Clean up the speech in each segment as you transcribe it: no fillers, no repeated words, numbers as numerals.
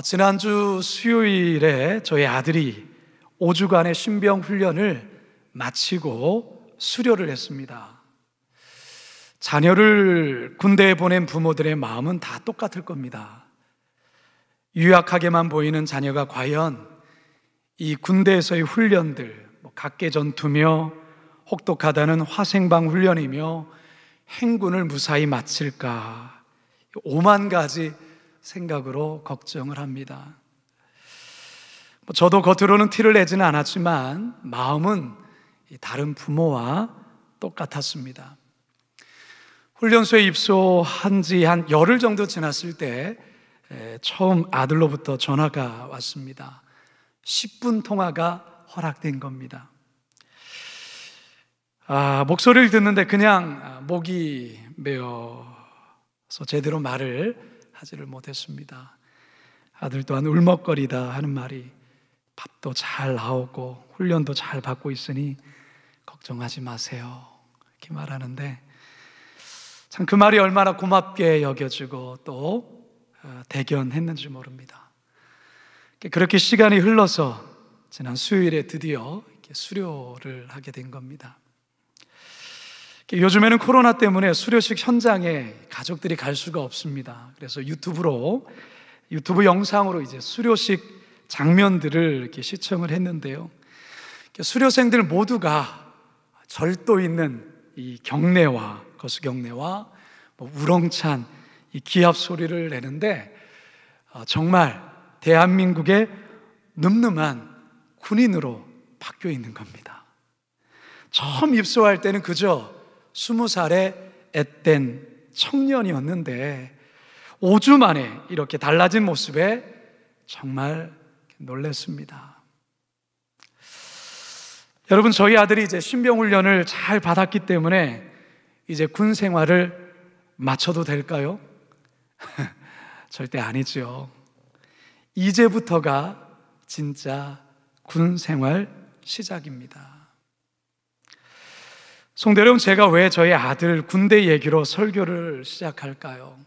지난주 수요일에 저희 아들이 5주간의 신병 훈련을 마치고 수료를 했습니다. 자녀를 군대에 보낸 부모들의 마음은 다 똑같을 겁니다. 유약하게만 보이는 자녀가 과연 이 군대에서의 훈련들, 각계 전투며 혹독하다는 화생방 훈련이며 행군을 무사히 마칠까, 5만 가지 생각으로 걱정을 합니다. 저도 겉으로는 티를 내지는 않았지만 마음은 다른 부모와 똑같았습니다. 훈련소에 입소한 지 한 열흘 정도 지났을 때 처음 아들로부터 전화가 왔습니다. 10분 통화가 허락된 겁니다. 목소리를 듣는데 그냥 목이 메어서 제대로 말을 하지를 못했습니다. 아들 또한 울먹거리다 하는 말이, 밥도 잘 나오고 훈련도 잘 받고 있으니 걱정하지 마세요, 이렇게 말하는데 참 그 말이 얼마나 고맙게 여겨지고 또 대견했는지 모릅니다. 그렇게 시간이 흘러서 지난 수요일에 드디어 수료를 하게 된 겁니다. 요즘에는 코로나 때문에 수료식 현장에 가족들이 갈 수가 없습니다. 그래서 유튜브 영상으로 이제 수료식 장면들을 이렇게 시청을 했는데요. 수료생들 모두가 절도 있는 이 경례와 거수경례와 우렁찬 이 기합 소리를 내는데 정말 대한민국의 늠름한 군인으로 바뀌어 있는 겁니다. 처음 입소할 때는 그저 20살의 앳된 청년이었는데 5주 만에 이렇게 달라진 모습에 정말 놀랐습니다. 여러분, 저희 아들이 이제 신병훈련을 잘 받았기 때문에 이제 군 생활을 마쳐도 될까요? 절대 아니죠. 이제부터가 진짜 군 생활 시작입니다. 성도 여러분, 제가 왜 저희 아들 군대 얘기로 설교를 시작할까요?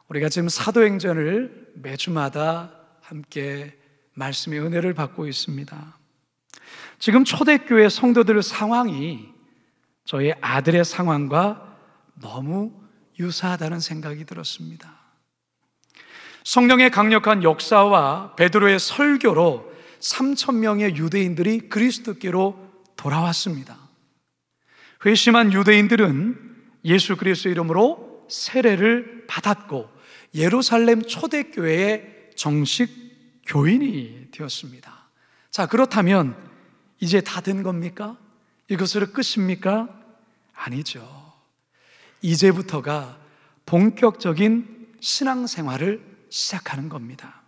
우리가 지금 사도행전을 매주마다 함께 말씀의 은혜를 받고 있습니다. 지금 초대교회 성도들 상황이 저희 아들의 상황과 너무 유사하다는 생각이 들었습니다. 성령의 강력한 역사와 베드로의 설교로 3,000명의 유대인들이 그리스도께로 돌아왔습니다. 회심한 유대인들은 예수 그리스도의 이름으로 세례를 받았고 예루살렘 초대교회의 정식 교인이 되었습니다. 자, 그렇다면 이제 다 된 겁니까? 이것으로 끝입니까? 아니죠. 이제부터가 본격적인 신앙생활을 시작하는 겁니다.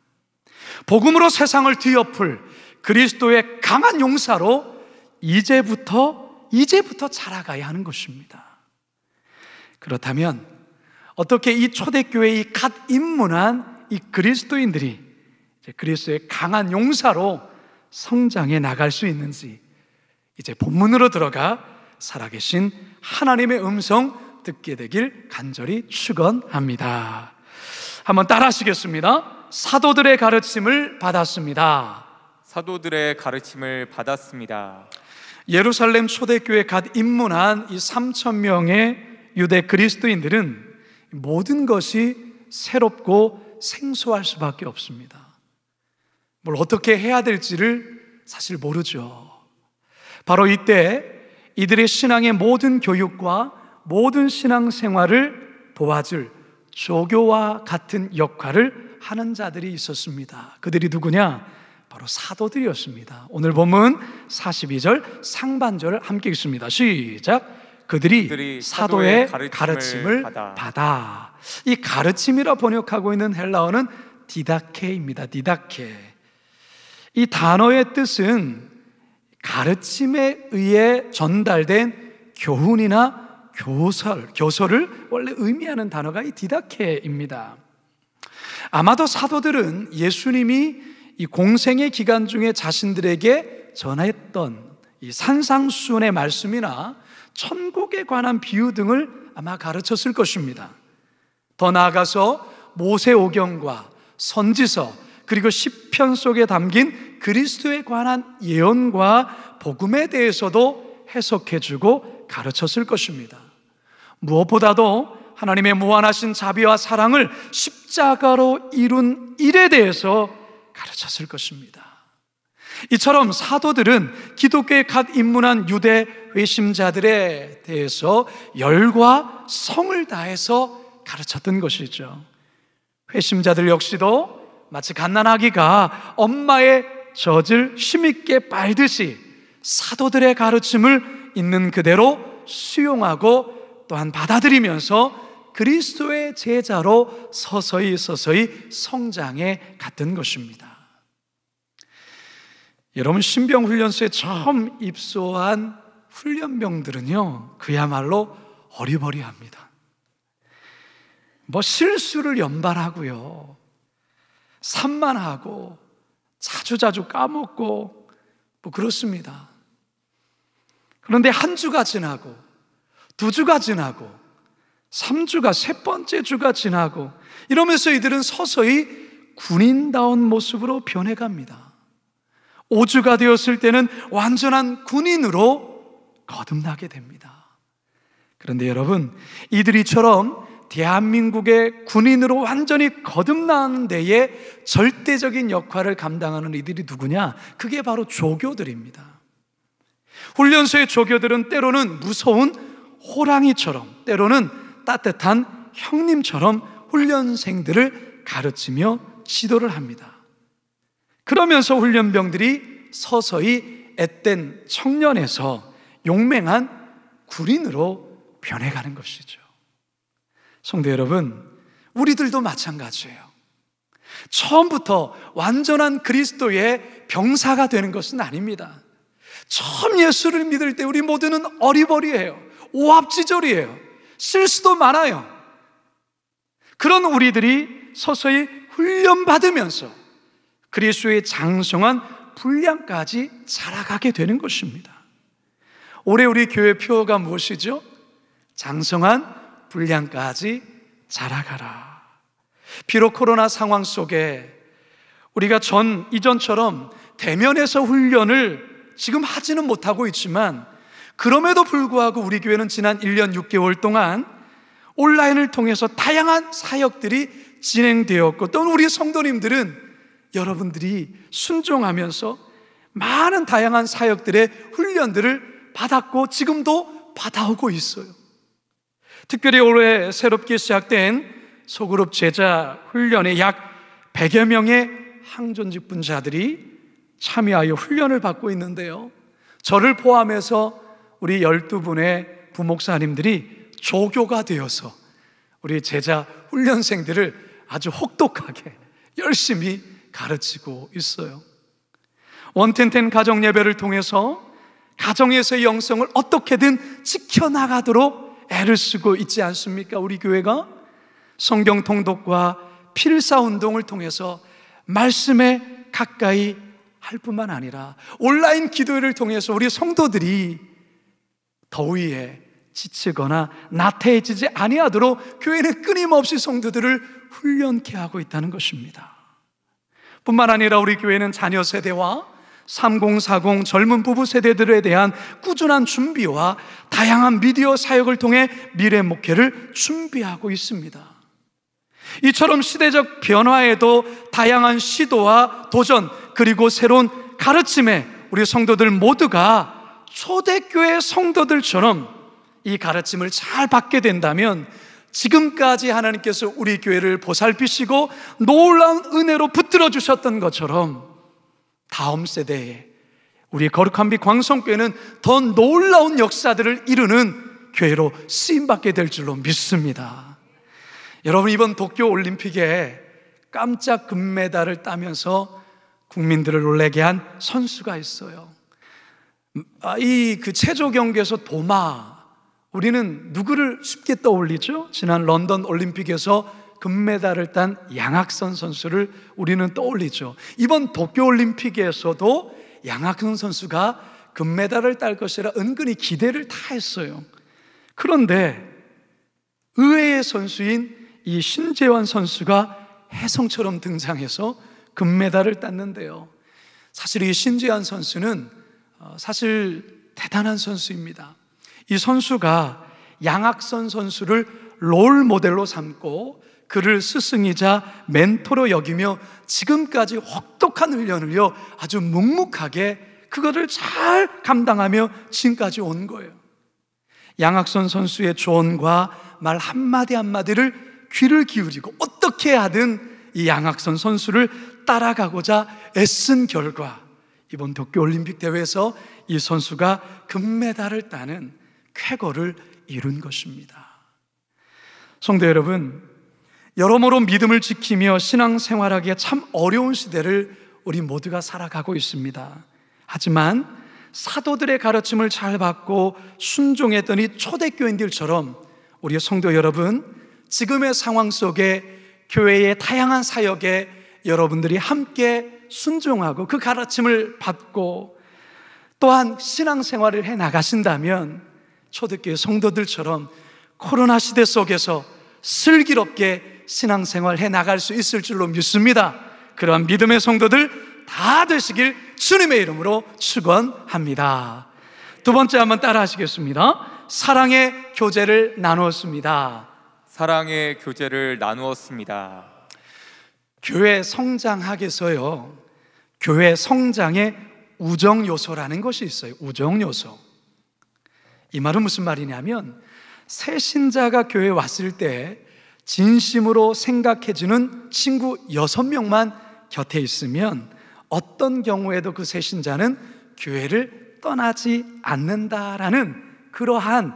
복음으로 세상을 뒤엎을 그리스도의 강한 용사로 이제부터 자라가야 하는 것입니다. 그렇다면 어떻게 이 초대교회에 갓 입문한 이 그리스도인들이 이제 그리스도의 강한 용사로 성장해 나갈 수 있는지, 이제 본문으로 들어가 살아계신 하나님의 음성 듣게 되길 간절히 축원합니다. 한번 따라 하시겠습니다. 사도들의 가르침을 받았습니다. 사도들의 가르침을 받았습니다. 예루살렘 초대교회에 갓 입문한 이 3,000명의 유대 그리스도인들은 모든 것이 새롭고 생소할 수밖에 없습니다. 뭘 어떻게 해야 될지를 사실 모르죠. 바로 이때 이들의 신앙의 모든 교육과 모든 신앙생활을 도와줄 조교와 같은 역할을 하는 자들이 있었습니다. 그들이 누구냐? 바로 사도들이었습니다. 오늘 본문 42절 상반절을 함께 읽습니다. 시작. 그들이 사도의 가르침을 받아. 이 가르침이라 번역하고 있는 헬라어는 디다케입니다. 디다케. 이 단어의 뜻은 가르침에 의해 전달된 교훈이나 교설을 원래 의미하는 단어가 이 디다케입니다. 아마도 사도들은 예수님이 이 공생의 기간 중에 자신들에게 전했던 이 산상수훈의 말씀이나 천국에 관한 비유 등을 아마 가르쳤을 것입니다. 더 나아가서 모세오경과 선지서 그리고 시편 속에 담긴 그리스도에 관한 예언과 복음에 대해서도 해석해주고 가르쳤을 것입니다. 무엇보다도 하나님의 무한하신 자비와 사랑을 십자가로 이룬 일에 대해서 가르쳤을 것입니다. 이처럼 사도들은 기독교에 갓 입문한 유대 회심자들에 대해서 열과 성을 다해서 가르쳤던 것이죠. 회심자들 역시도 마치 갓난아기가 엄마의 젖을 힘있게 빨듯이 사도들의 가르침을 있는 그대로 수용하고 또한 받아들이면서 그리스도의 제자로 서서히 성장해 갔던 것입니다. 여러분, 신병훈련소에 처음 입소한 훈련병들은요, 그야말로 어리버리합니다. 실수를 연발하고요, 산만하고 자주 까먹고 그렇습니다. 그런데 한 주가 지나고 2주가 지나고 3주가 세 번째 주가 지나고 이러면서 이들은 서서히 군인다운 모습으로 변해갑니다. 5주가 되었을 때는 완전한 군인으로 거듭나게 됩니다. 그런데 여러분, 이들이처럼 대한민국의 군인으로 완전히 거듭나는 데에 절대적인 역할을 감당하는 이들이 누구냐? 그게 바로 조교들입니다. 훈련소의 조교들은 때로는 무서운 호랑이처럼, 때로는 따뜻한 형님처럼 훈련생들을 가르치며 지도를 합니다. 그러면서 훈련병들이 서서히 앳된 청년에서 용맹한 군인으로 변해가는 것이죠. 성도 여러분, 우리들도 마찬가지예요. 처음부터 완전한 그리스도의 병사가 되는 것은 아닙니다. 처음 예수를 믿을 때 우리 모두는 어리버리해요. 오합지졸이에요. 실수도 많아요. 그런 우리들이 서서히 훈련받으면서 그리스도의 장성한 분량까지 자라가게 되는 것입니다. 올해 우리 교회 표어가 무엇이죠? 장성한 분량까지 자라가라. 비록 코로나 상황 속에 우리가 이전처럼 대면에서 훈련을 지금 하지는 못하고 있지만, 그럼에도 불구하고 우리 교회는 지난 1년 6개월 동안 온라인을 통해서 다양한 사역들이 진행되었고, 또 우리 성도님들은 여러분들이 순종하면서 많은 다양한 사역들의 훈련들을 받았고 지금도 받아오고 있어요. 특별히 올해 새롭게 시작된 소그룹 제자 훈련에 약 100여 명의 항존직분자들이 참여하여 훈련을 받고 있는데요, 저를 포함해서 우리 12분의 부목사님들이 조교가 되어서 우리 제자 훈련생들을 아주 혹독하게 열심히 가르치고 있어요. 원텐텐 가정예배를 통해서 가정에서의 영성을 어떻게든 지켜나가도록 애를 쓰고 있지 않습니까? 우리 교회가 성경 통독과 필사운동을 통해서 말씀에 가까이 할 뿐만 아니라 온라인 기도회를 통해서 우리 성도들이 더위에 지치거나 나태해지지 아니하도록 교회는 끊임없이 성도들을 훈련케 하고 있다는 것입니다. 뿐만 아니라 우리 교회는 자녀 세대와 3040 젊은 부부 세대들에 대한 꾸준한 준비와 다양한 미디어 사역을 통해 미래 목회를 준비하고 있습니다. 이처럼 시대적 변화에도 다양한 시도와 도전, 그리고 새로운 가르침에 우리 성도들 모두가 초대교회 성도들처럼 이 가르침을 잘 받게 된다면, 지금까지 하나님께서 우리 교회를 보살피시고 놀라운 은혜로 붙들어 주셨던 것처럼 다음 세대에 우리 거룩한 빛 광성교회는 더 놀라운 역사들을 이루는 교회로 쓰임받게 될 줄로 믿습니다. 여러분, 이번 도쿄올림픽에 깜짝 금메달을 따면서 국민들을 놀라게 한 선수가 있어요. 그 체조 경기에서 도마, 우리는 누구를 쉽게 떠올리죠? 지난 런던 올림픽에서 금메달을 딴 양학선 선수를 우리는 떠올리죠. 이번 도쿄올림픽에서도 양학선 선수가 금메달을 딸 것이라 은근히 기대를 다 했어요. 그런데 의외의 선수인 이 신재환 선수가 혜성처럼 등장해서 금메달을 땄는데요. 사실 이 신지한 선수는 사실 대단한 선수입니다. 이 선수가 양학선 선수를 롤 모델로 삼고 그를 스승이자 멘토로 여기며 지금까지 혹독한 훈련을요 아주 묵묵하게 그거를 잘 감당하며 지금까지 온 거예요. 양학선 선수의 조언과 말 한마디 한마디를 귀를 기울이고 어떻게 하든 이 양학선 선수를 따라가고자 애쓴 결과 이번 도쿄올림픽 대회에서 이 선수가 금메달을 따는 쾌거를 이룬 것입니다. 성도 여러분, 여러모로 믿음을 지키며 신앙생활하기에 참 어려운 시대를 우리 모두가 살아가고 있습니다. 하지만 사도들의 가르침을 잘 받고 순종했던 이 초대교인들처럼 우리 성도 여러분, 지금의 상황 속에 교회의 다양한 사역에 여러분들이 함께 순종하고 그 가르침을 받고 또한 신앙생활을 해 나가신다면 초대교회 성도들처럼 코로나 시대 속에서 슬기롭게 신앙생활 해 나갈 수 있을 줄로 믿습니다. 그러한 믿음의 성도들 다 되시길 주님의 이름으로 축원합니다. 두 번째 한번 따라 하시겠습니다. 사랑의 교제를 나누었습니다. 사랑의 교제를 나누었습니다. 교회 성장학에서요, 교회 성장의 우정 요소라는 것이 있어요. 우정 요소. 이 말은 무슨 말이냐면 새 신자가 교회에 왔을 때 진심으로 생각해주는 친구 6명만 곁에 있으면 어떤 경우에도 그 새 신자는 교회를 떠나지 않는다라는 그러한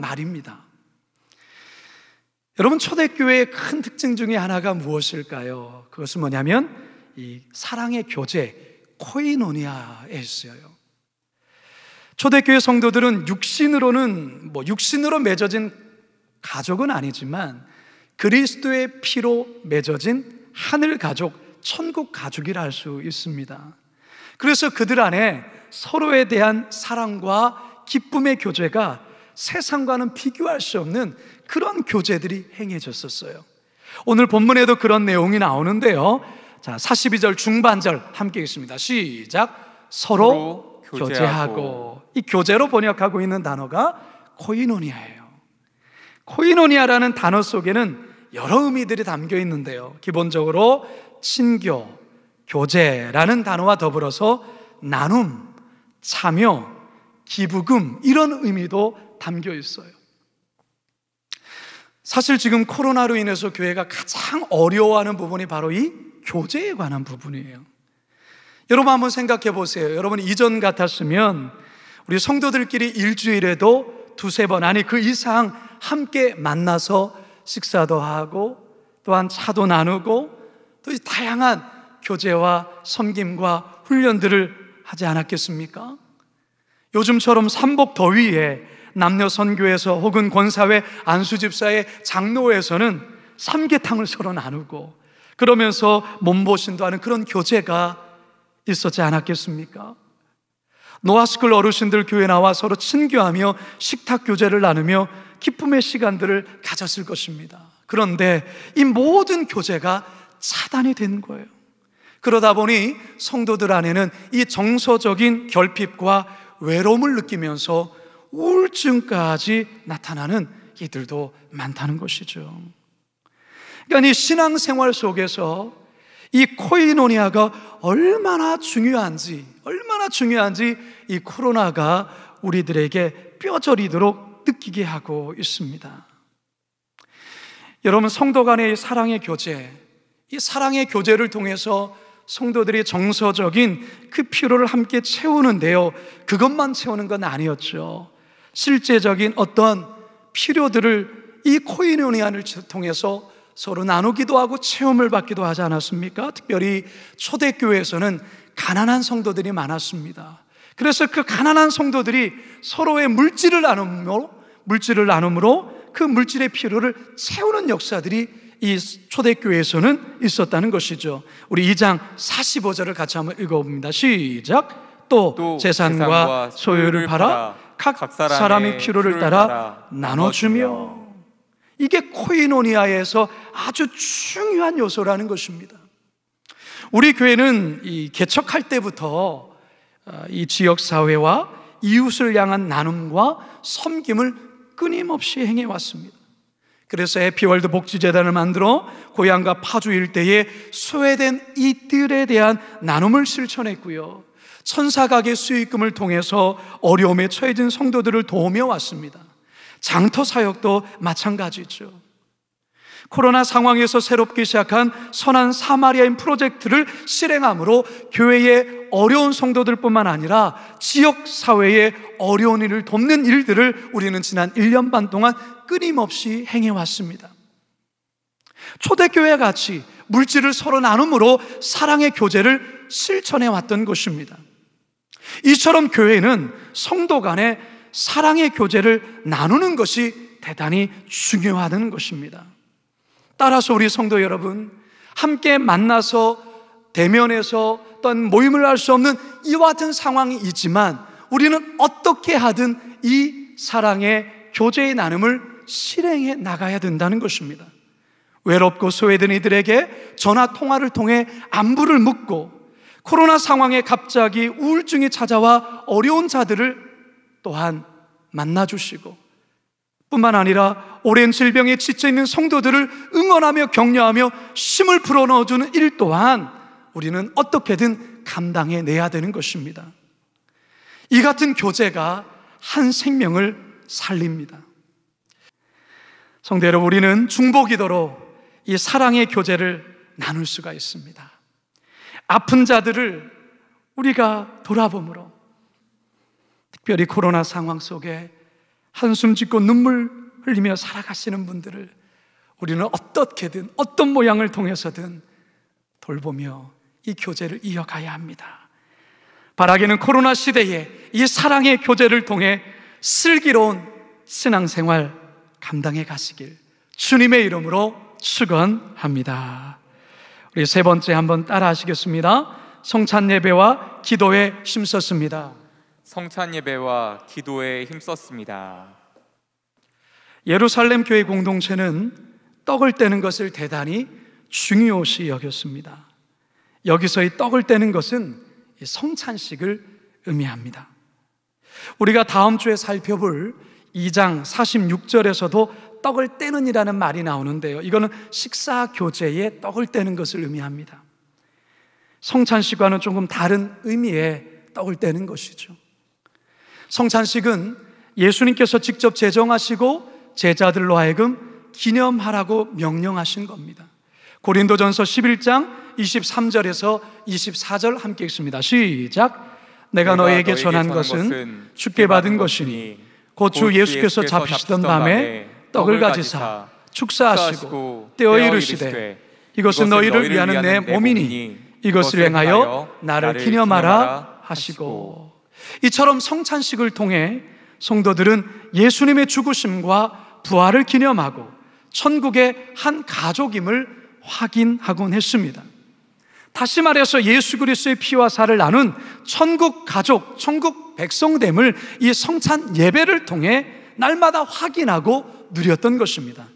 말입니다. 여러분, 초대교회의 큰 특징 중에 하나가 무엇일까요? 그것은 뭐냐면 이 사랑의 교제, 코이노니아에 있어요. 초대교회 성도들은 육신으로 맺어진 가족은 아니지만 그리스도의 피로 맺어진 하늘 가족, 천국 가족이라 할 수 있습니다. 그래서 그들 안에 서로에 대한 사랑과 기쁨의 교제가 세상과는 비교할 수 없는 그런 교제들이 행해졌었어요. 오늘 본문에도 그런 내용이 나오는데요. 자, 42절 중반절 함께 읽습니다. 시작. 서로 교제하고. 이 교제로 번역하고 있는 단어가 코이노니아예요. 코이노니아라는 단어 속에는 여러 의미들이 담겨 있는데요. 기본적으로 친교, 교제라는 단어와 더불어서 나눔, 참여, 기부금 이런 의미도 담겨 있어요. 사실 지금 코로나로 인해서 교회가 가장 어려워하는 부분이 바로 이 교제에 관한 부분이에요. 여러분 한번 생각해 보세요. 여러분 이전 같았으면 우리 성도들끼리 일주일에도 두세 번 아니 그 이상 함께 만나서 식사도 하고 또한 차도 나누고 또 다양한 교제와 섬김과 훈련들을 하지 않았겠습니까? 요즘처럼 삼복 더위에 남녀 선교에서 혹은 권사회 안수집사의 장로회에서는 삼계탕을 서로 나누고 그러면서 몸보신도 하는 그런 교제가 있었지 않았겠습니까? 노아스쿨 어르신들 교회 나와 서로 친교하며 식탁 교제를 나누며 기쁨의 시간들을 가졌을 것입니다. 그런데 이 모든 교제가 차단이 된 거예요. 그러다 보니 성도들 안에는 이 정서적인 결핍과 외로움을 느끼면서 우울증까지 나타나는 이들도 많다는 것이죠. 그러니까 이 신앙생활 속에서 이 코이노니아가 얼마나 중요한지 이 코로나가 우리들에게 뼈저리도록 느끼게 하고 있습니다. 여러분, 성도 간의 사랑의 교제, 이 사랑의 교제를 통해서 성도들이 정서적인 그 필요를 함께 채우는데요, 그것만 채우는 건 아니었죠. 실제적인 어떤 필요들을 이 코이노니아를 통해서 서로 나누기도 하고 체험을 받기도 하지 않았습니까? 특별히 초대교회에서는 가난한 성도들이 많았습니다. 그래서 그 가난한 성도들이 서로의 물질을 나눔으로 그 물질의 필요를 채우는 역사들이 이 초대교회에서는 있었다는 것이죠. 우리 2장 45절을 같이 한번 읽어봅니다. 시작. 또 재산과 소유를 팔아 각 사람이 필요를 따라 나눠주며. 이게 코이노니아에서 아주 중요한 요소라는 것입니다. 우리 교회는 이 개척할 때부터 이 지역사회와 이웃을 향한 나눔과 섬김을 끊임없이 행해왔습니다. 그래서 해피월드 복지재단을 만들어 고향과 파주 일대에 소외된 이들에 대한 나눔을 실천했고요, 천사가게 수익금을 통해서 어려움에 처해진 성도들을 도우며 왔습니다. 장터 사역도 마찬가지죠. 코로나 상황에서 새롭게 시작한 선한 사마리아인 프로젝트를 실행함으로 교회의 어려운 성도들뿐만 아니라 지역 사회의 어려운 일을 돕는 일들을 우리는 지난 1년 반 동안 끊임없이 행해왔습니다. 초대교회 같이 물질을 서로 나눔으로 사랑의 교제를 실천해왔던 것입니다. 이처럼 교회는 성도 간의 사랑의 교제를 나누는 것이 대단히 중요하다는 것입니다. 따라서 우리 성도 여러분, 함께 만나서 대면해서 어떤 모임을 할 수 없는 이와 같은 상황이 있지만 우리는 어떻게 하든 이 사랑의 교제의 나눔을 실행해 나가야 된다는 것입니다. 외롭고 소외된 이들에게 전화 통화를 통해 안부를 묻고, 코로나 상황에 갑자기 우울증이 찾아와 어려운 자들을 또한 만나주시고, 뿐만 아니라 오랜 질병에 지쳐있는 성도들을 응원하며 격려하며 힘을 불어넣어주는 일 또한 우리는 어떻게든 감당해내야 되는 것입니다. 이 같은 교제가 한 생명을 살립니다. 성도 여러분, 우리는 중보기도로 이 사랑의 교제를 나눌 수가 있습니다. 아픈 자들을 우리가 돌아봄으로, 특별히 코로나 상황 속에 한숨 짓고 눈물 흘리며 살아가시는 분들을 우리는 어떻게든 어떤 모양을 통해서든 돌보며 이 교제를 이어가야 합니다. 바라기는 코로나 시대에 이 사랑의 교제를 통해 슬기로운 신앙생활 감당해 가시길 주님의 이름으로 축원합니다. 우리 세 번째 한번 따라 하시겠습니다. 성찬 예배와 기도에 힘썼습니다. 성찬 예배와 기도에 힘썼습니다. 예루살렘 교회 공동체는 떡을 떼는 것을 대단히 중요시 여겼습니다. 여기서 이 떡을 떼는 것은 성찬식을 의미합니다. 우리가 다음 주에 살펴볼 2장 46절에서도 떡을 떼는 이라는 말이 나오는데요, 이거는 식사 교제에 떡을 떼는 것을 의미합니다. 성찬식과는 조금 다른 의미의 떡을 떼는 것이죠. 성찬식은 예수님께서 직접 제정하시고 제자들로 하여금 기념하라고 명령하신 겁니다. 고린도전서 11장 23절에서 24절 함께 읽습니다. 시작. 내가 너에게 전한 것은 주께 받은 것이니 곧 주 예수께서 잡히시던 밤에 떡을 가지사 축사하시고 떼어 이르시되 이것은 너희를 위하는 내 몸이니 이것을 행하여 나를 기념하라 하시고. 이처럼 성찬식을 통해 성도들은 예수님의 죽으심과 부활을 기념하고 천국의 한 가족임을 확인하곤 했습니다. 다시 말해서 예수 그리스도의 피와 살을 나눈 천국 가족, 천국 백성됨을 이 성찬 예배를 통해 날마다 확인하고 누렸던 것입니다.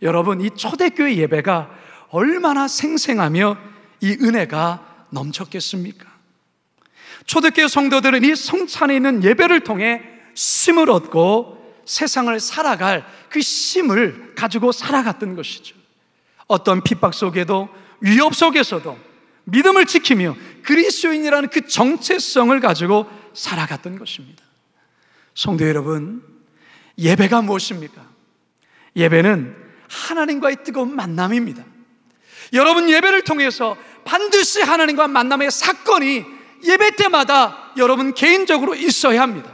여러분, 이 초대교회 예배가 얼마나 생생하며 이 은혜가 넘쳤겠습니까? 초대교회 성도들은 이 성찬에 있는 예배를 통해 힘을 얻고 세상을 살아갈 그 힘을 가지고 살아갔던 것이죠. 어떤 핍박 속에도, 위협 속에서도 믿음을 지키며 그리스도인이라는 그 정체성을 가지고 살아갔던 것입니다. 성도 여러분, 예배가 무엇입니까? 예배는 하나님과의 뜨거운 만남입니다. 여러분, 예배를 통해서 반드시 하나님과 만남의 사건이 예배 때마다 여러분 개인적으로 있어야 합니다.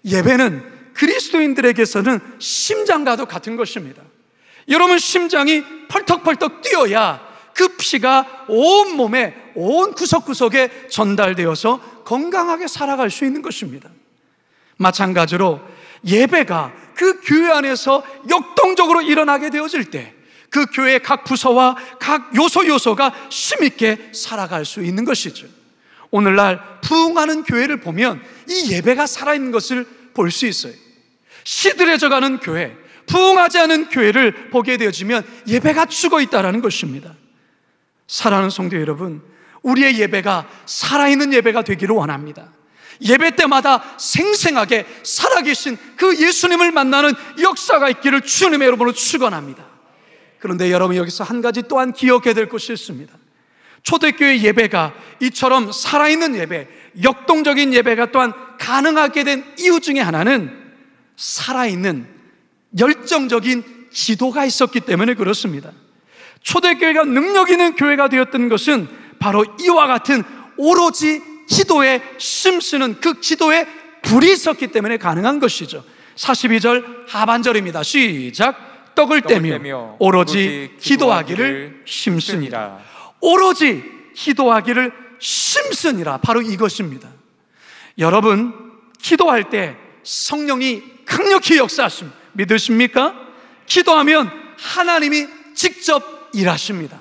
예배는 그리스도인들에게서는 심장과도 같은 것입니다. 여러분, 심장이 펄떡펄떡 뛰어야 그 피가 온 몸에, 온 구석구석에 전달되어서 건강하게 살아갈 수 있는 것입니다. 마찬가지로 예배가 그 교회 안에서 역동적으로 일어나게 되어질 때 그 교회의 각 부서와 각 요소가 힘있게 살아갈 수 있는 것이죠. 오늘날 부흥하는 교회를 보면 이 예배가 살아있는 것을 볼 수 있어요. 시들해져가는 교회, 부흥하지 않은 교회를 보게 되어지면 예배가 죽어 있다는 것입니다. 사랑하는 성도 여러분, 우리의 예배가 살아있는 예배가 되기를 원합니다. 예배 때마다 생생하게 살아계신 그 예수님을 만나는 역사가 있기를 주님의 이름으로 축원합니다. 그런데 여러분, 여기서 한 가지 또한 기억해야 될 것이 있습니다. 초대교회 예배가 이처럼 살아있는 예배, 역동적인 예배가 또한 가능하게 된 이유 중에 하나는 살아있는 열정적인 기도가 있었기 때문에 그렇습니다. 초대교회가 능력 있는 교회가 되었던 것은 바로 이와 같은 오로지 기도에 힘쓰는 그 기도에 불이 있었기 때문에 가능한 것이죠. 42절 하반절입니다. 시작. 떡을 떼며 오로지 기도하기를 힘쓰니라. 오로지 기도하기를 힘쓰니라. 바로 이것입니다. 여러분, 기도할 때 성령이 강력히 역사하십니다. 믿으십니까? 기도하면 하나님이 직접 일하십니다.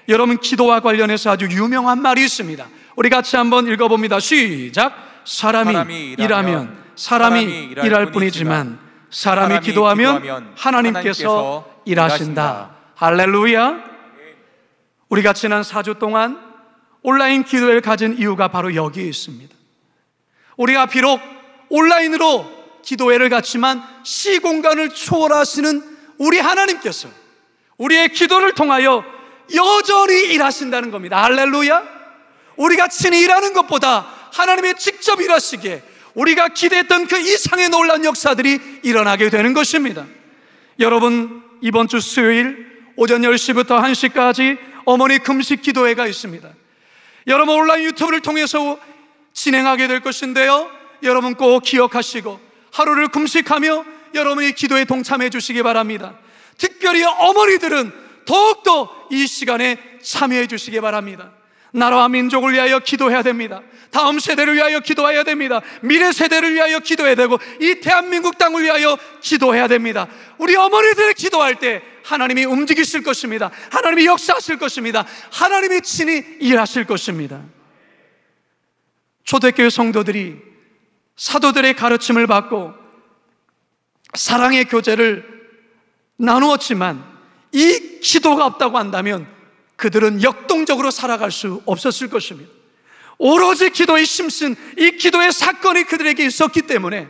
여러분, 기도와 관련해서 아주 유명한 말이 있습니다. 우리 같이 한번 읽어봅니다. 시작. 사람이 일하면 사람이 일할 뿐이지만 사람이 기도하면 하나님께서 일하신다. 할렐루야. 우리가 지난 4주 동안 온라인 기도회를 가진 이유가 바로 여기에 있습니다. 우리가 비록 온라인으로 기도회를 갖지만 시공간을 초월하시는 우리 하나님께서 우리의 기도를 통하여 여전히 일하신다는 겁니다. 할렐루야. 우리가 친히 일하는 것보다 하나님의 직접 일하시기에 우리가 기대했던 그 이상의 놀라운 역사들이 일어나게 되는 것입니다. 여러분, 이번 주 수요일 오전 10시부터 1시까지 어머니 금식 기도회가 있습니다. 여러분, 온라인 유튜브를 통해서 진행하게 될 것인데요, 여러분 꼭 기억하시고 하루를 금식하며 여러분이 기도에 동참해 주시기 바랍니다. 특별히 어머니들은 더욱더 이 시간에 참여해 주시기 바랍니다. 나라와 민족을 위하여 기도해야 됩니다. 다음 세대를 위하여 기도해야 됩니다. 미래 세대를 위하여 기도해야 되고 이 대한민국 땅을 위하여 기도해야 됩니다. 우리 어머니들이 기도할 때 하나님이 움직이실 것입니다. 하나님이 역사하실 것입니다. 하나님이 친히 일하실 것입니다. 초대교회 성도들이 사도들의 가르침을 받고 사랑의 교제를 나누었지만 이 기도가 없다고 한다면 그들은 역동적으로 살아갈 수 없었을 것입니다. 오로지 기도에 힘쓴 이 기도의 사건이 그들에게 있었기 때문에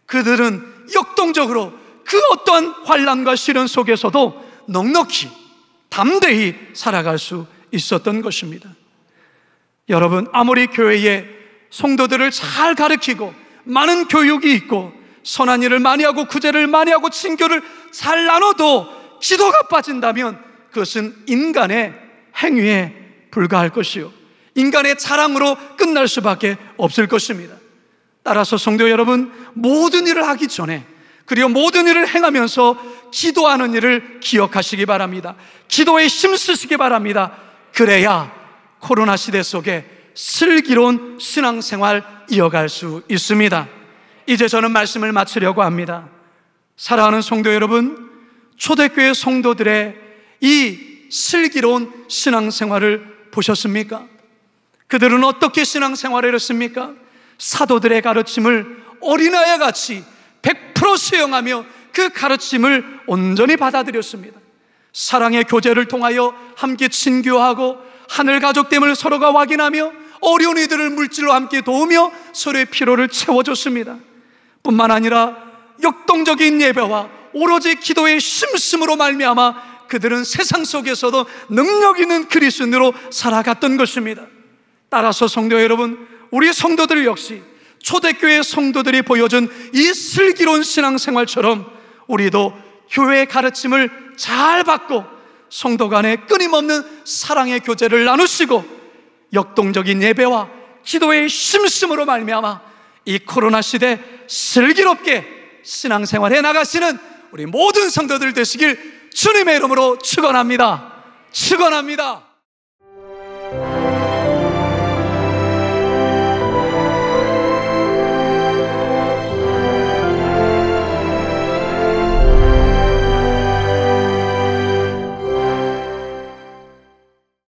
그들은 역동적으로 그 어떠한 환난과 시련 속에서도 넉넉히 담대히 살아갈 수 있었던 것입니다. 여러분, 아무리 교회에 성도들을 잘 가르치고 많은 교육이 있고 선한 일을 많이 하고 구제를 많이 하고 친교를 잘 나눠도 기도가 빠진다면 그것은 인간의 행위에 불과할 것이요, 인간의 자랑으로 끝날 수밖에 없을 것입니다. 따라서 성도 여러분, 모든 일을 하기 전에 그리고 모든 일을 행하면서 기도하는 일을 기억하시기 바랍니다. 기도에 힘쓰시기 바랍니다. 그래야 코로나 시대 속에 슬기로운 신앙생활 이어갈 수 있습니다. 이제 저는 말씀을 마치려고 합니다. 사랑하는 성도 여러분, 초대교회 성도들의 이 슬기로운 신앙생활을 보셨습니까? 그들은 어떻게 신앙생활을 했습니까? 사도들의 가르침을 어린아이 같이 100% 수용하며 그 가르침을 온전히 받아들였습니다. 사랑의 교제를 통하여 함께 친교하고 하늘 가족됨을 서로가 확인하며 어려운 이들을 물질로 함께 도우며 서로의 필요를 채워줬습니다. 뿐만 아니라 역동적인 예배와 오로지 기도의 힘씀으로 말미암아 그들은 세상 속에서도 능력 있는 그리스도인으로 살아갔던 것입니다. 따라서 성도 여러분, 우리 성도들 역시 초대교회 성도들이 보여준 이 슬기로운 신앙생활처럼 우리도 교회의 가르침을 잘 받고 성도 간에 끊임없는 사랑의 교제를 나누시고 역동적인 예배와 기도의 힘씀으로 말미암아 이 코로나 시대 슬기롭게 신앙생활해 나가시는 우리 모든 성도들 되시길 주님의 이름으로 축원합니다. 축원합니다.